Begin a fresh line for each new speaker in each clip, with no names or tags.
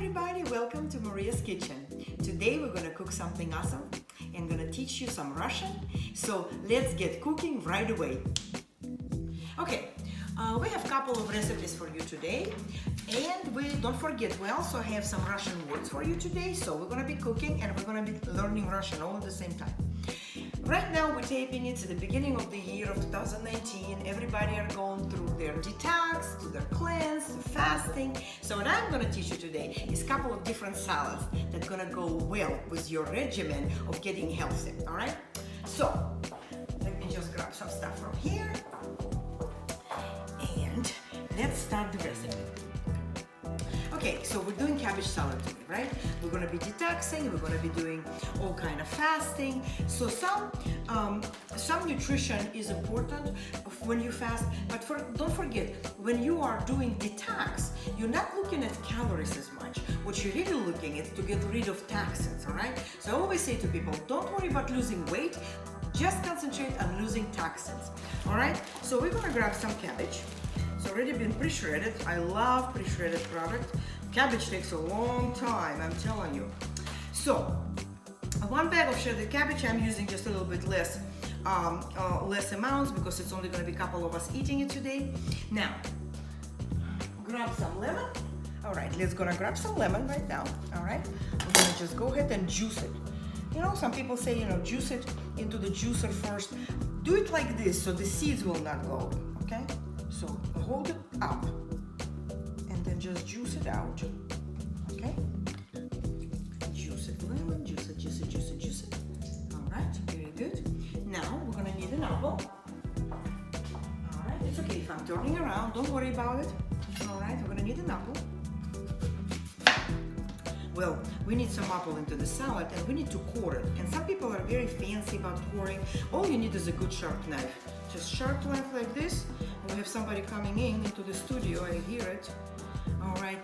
everybody, welcome to Maria's Kitchen. Today we're gonna cook something awesome and gonna teach you some Russian. So let's get cooking right away. Okay, we have a couple of recipes for you today, and don't forget, we also have some Russian words for you today. So we're gonna be cooking and we're gonna be learning Russian all at the same time. Right now we're taping it to the beginning of the year of 2019. Everybody are going through their detox, to their cleanse, fasting. So what I'm gonna teach you today is a couple of different salads that gonna go well with your regimen of getting healthy, all right? So let me just grab some stuff from here and let's start the recipe. Okay, so we're doing cabbage salad today, right? We're gonna be detoxing, we're gonna be doing all kind of fasting. So some nutrition is important when you fast, but don't forget, when you are doing detox, you're not looking at calories as much. What you're really looking at is to get rid of toxins, all right? So I always say to people, don't worry about losing weight, just concentrate on losing toxins, all right? So we're gonna grab some cabbage. It's already been pre-shredded. I love pre-shredded product. Cabbage takes a long time, I'm telling you. So, one bag of shredded cabbage, I'm using just a little bit less amounts because it's only gonna be a couple of us eating it today. Now, grab some lemon. All right, let's gonna grab some lemon right now, all right? We're gonna just go ahead and juice it. You know, some people say, juice it into the juicer first. Do it like this so the seeds will not go, okay? So hold it up and then just juice it out, okay? Juice it, lemon, juice it, juice it, juice it, juice it. All right, very good. Now we're gonna need an apple. All right, it's okay if I'm turning around, don't worry about it. All right, we're gonna need an apple. Well, we need some apple into the salad and we need to core it. And some people are very fancy about coring. All you need is a good sharp knife. Just sharp knife like this. We have somebody coming into the studio, I hear it. All right.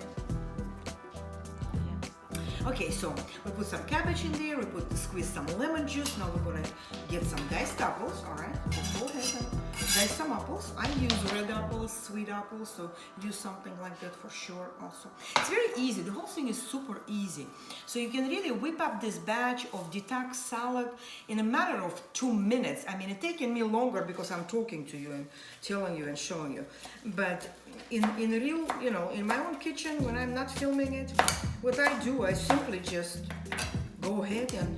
Okay, so we put some cabbage in there, squeeze some lemon juice. Now we're gonna get some diced apples, all right? Let's go ahead and dice some apples. I use red apples, sweet apples, so use something like that for sure also. It's very easy, the whole thing is super easy. So you can really whip up this batch of detox salad in a matter of 2 minutes. I mean, it's taking me longer because I'm talking to you and telling you and showing you. But in real, in my own kitchen, when I'm not filming it, what I do, I simply just go ahead and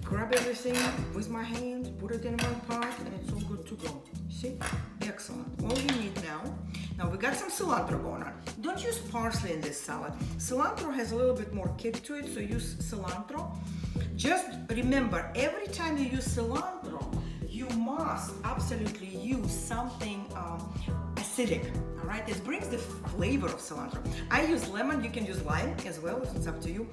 grab everything with my hand, put it in one pot, and it's all good to go. See? Excellent. All you need now we got some cilantro going on. Don't use parsley in this salad. Cilantro has a little bit more kick to it, so use cilantro. Just remember, every time you use cilantro, you must absolutely use something acidic, all right? This brings the flavor of cilantro. I use lemon, you can use lime as well, it's up to you.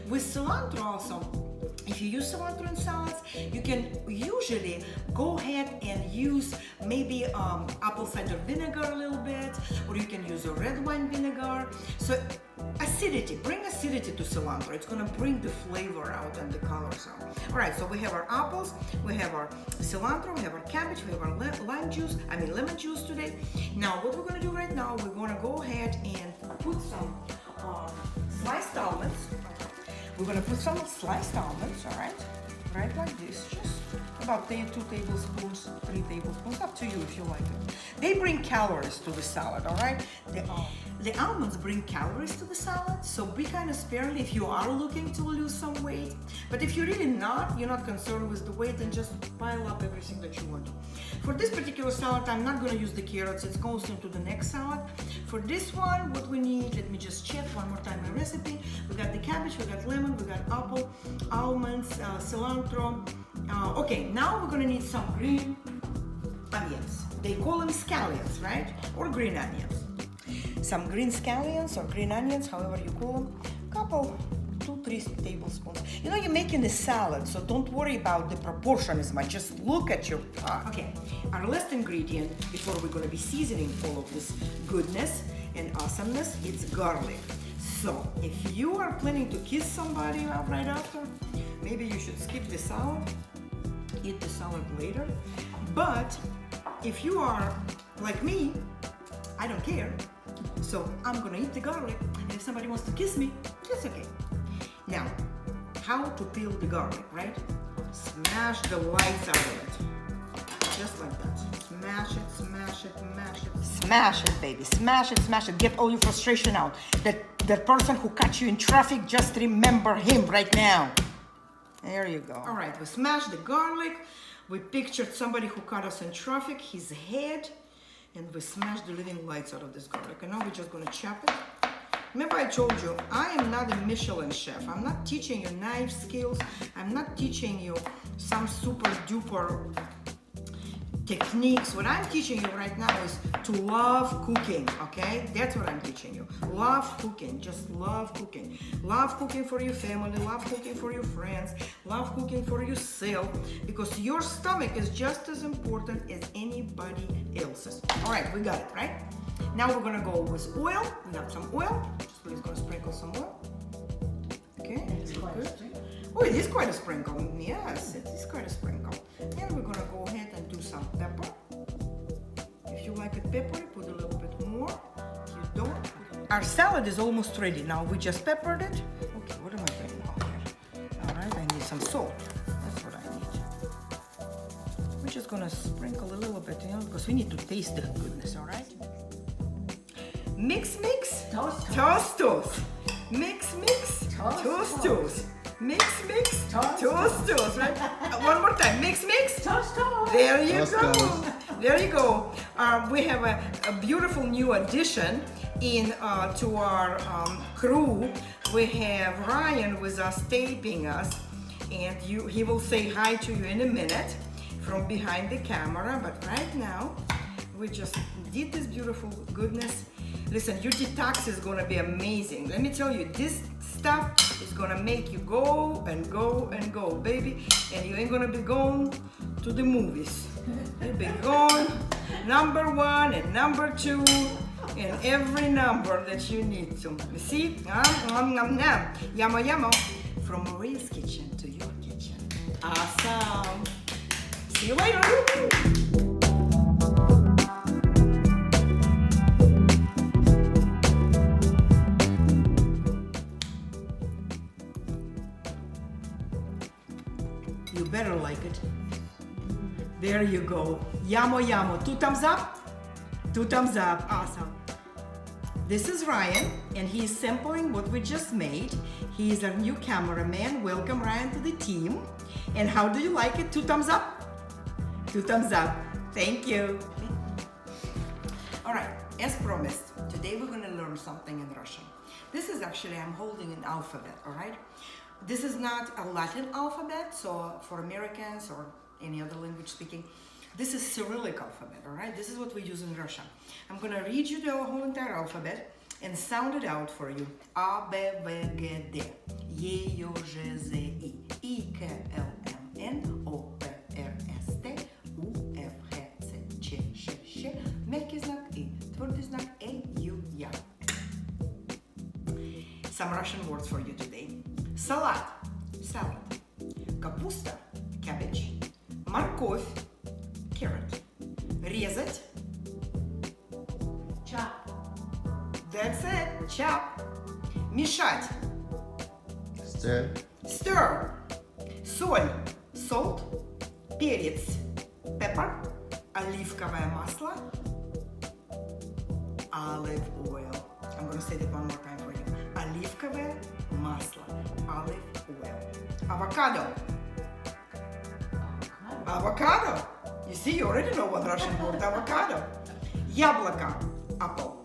With cilantro also, if you use cilantro in salads, you can usually go ahead and use maybe apple cider vinegar a little bit, or you can use a red wine vinegar. So acidity, bring acidity to cilantro. It's gonna bring the flavor out and the colors out. All right, so we have our apples, we have our cilantro, we have our cabbage, we have our lemon juice today. Now, what we're gonna do right now, we're gonna go ahead and put some sliced almonds. We're gonna put some sliced almonds, all right? Right like this, just about 2 tablespoons, 3 tablespoons, up to you if you like it. They bring calories to the salad, all right? The almonds bring calories to the salad, so be kind of sparingly if you are looking to lose some weight. But if you're really you're not concerned with the weight, then just pile up everything that you want. For this particular salad, I'm not gonna use the carrots, it goes into the next salad. For this one, what we need, let me just check one more time my recipe. We got the cabbage, we got lemon, we got apple, almonds, cilantro. Okay, now we're gonna need some green onions. They call them scallions, right? Or green onions. Some green scallions or green onions, however you call them. Couple, 2-3 tablespoons. You're making a salad, so don't worry about the proportion as much. Just look at your pot. Okay, our last ingredient before we're gonna be seasoning all of this goodness and awesomeness, it's garlic. So if you are planning to kiss somebody right after, maybe you should skip the salad, eat the salad later. But if you are like me, I don't care. So I'm gonna eat the garlic, and if somebody wants to kiss me, it's okay. Now, how to peel the garlic, right? Smash the lights out of it. Just like that. Smash it, smash it, smash it. Smash it, baby. Smash it, smash it. Get all your frustration out. That person who cut you in traffic, just remember him right now. There you go. All right, we smashed the garlic. We pictured somebody who cut us in traffic, his head, and we smashed the living lights out of this garlic. And now we're just gonna chop it. Remember I told you, I am not a Michelin chef. I'm not teaching you knife skills. I'm not teaching you some super duper techniques. What I'm teaching you right now is to love cooking, okay? That's what I'm teaching you. Love cooking, just love cooking. Love cooking for your family, love cooking for your friends, love cooking for yourself, because your stomach is just as important as anybody else's. All right, we got it, right? Now we're gonna go with oil. We have some oil. Just please gonna sprinkle some oil. Okay, good. Oh, it is quite a sprinkle. Yes, it is quite a sprinkle. And we're gonna go ahead and do some pepper. If you like it peppery, put a little bit more. If you don't, our salad is almost ready. Now we just peppered it. Okay, what am I doing now here? All right, I need some salt. That's what I need. We're just gonna sprinkle a little bit, because we need to taste the goodness. All right. Mix, mix. Toast, toast. Mix, mix. Toast, toast. Mix, mix, toast, toast, right? One more time, mix, mix, toast, toast. There you go. There you go. We have a beautiful new addition to our crew. We have Ryan with us, taping us, and he will say hi to you in a minute from behind the camera. But right now, we just did this beautiful goodness. Listen, your detox is gonna be amazing. Let me tell you, this stuff is gonna make you go and go and go, baby. And you ain't gonna be going to the movies. You'll be going number 1 and number 2 and every number that you need to. You see? Yummo, yummo. From Maria's kitchen to your kitchen. Awesome. See you later. You better like it. There you go. Yummo, yummo. 2 thumbs up? 2 thumbs up. Awesome. This is Ryan, and he's sampling what we just made. He's our new cameraman. Welcome, Ryan, to the team. And how do you like it? 2 thumbs up? 2 thumbs up. Thank you. All right, as promised, today we're going to learn something in Russian. This is actually, I'm holding an alphabet, all right? This is not a Latin alphabet, so for Americans or any other language speaking, this is Cyrillic alphabet, all right? This is what we use in Russia. I'm gonna read you the whole entire alphabet and sound it out for you. A, B, V, G, D, E, U, Ž, Z, I, I, K, L, M, N, O, P, R, S, T, U, F, H, C, Č, Š, Š, мягкий знак I, твердый знак E, U, Я. Some Russian words for you today. Salad, salad. Капуста, cabbage. Морковь, carrot. Резать.
Chop.
That's it, chop. Мешать.
Stir.
Stir. Соль, salt. Перец, pepper. Оливковое масло. Olive oil. I'm going to say that one more time for you. Оливковое масло. Olive oil. Avocado. Avocado. You see, you already know one Russian word, avocado. Яблоко, apple.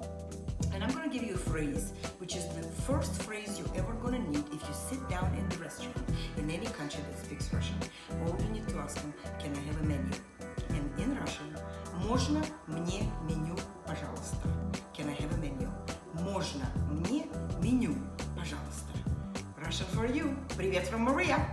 And I'm going to give you a phrase, which is the first phrase you're ever going to need if you sit down in the restaurant in any country that speaks Russian. All you need to ask them, can I have a menu? And in Russian, можно мне меню, пожалуйста? Can I have a menu? Можно мне меню, пожалуйста? Russian for you. Привет from Maria.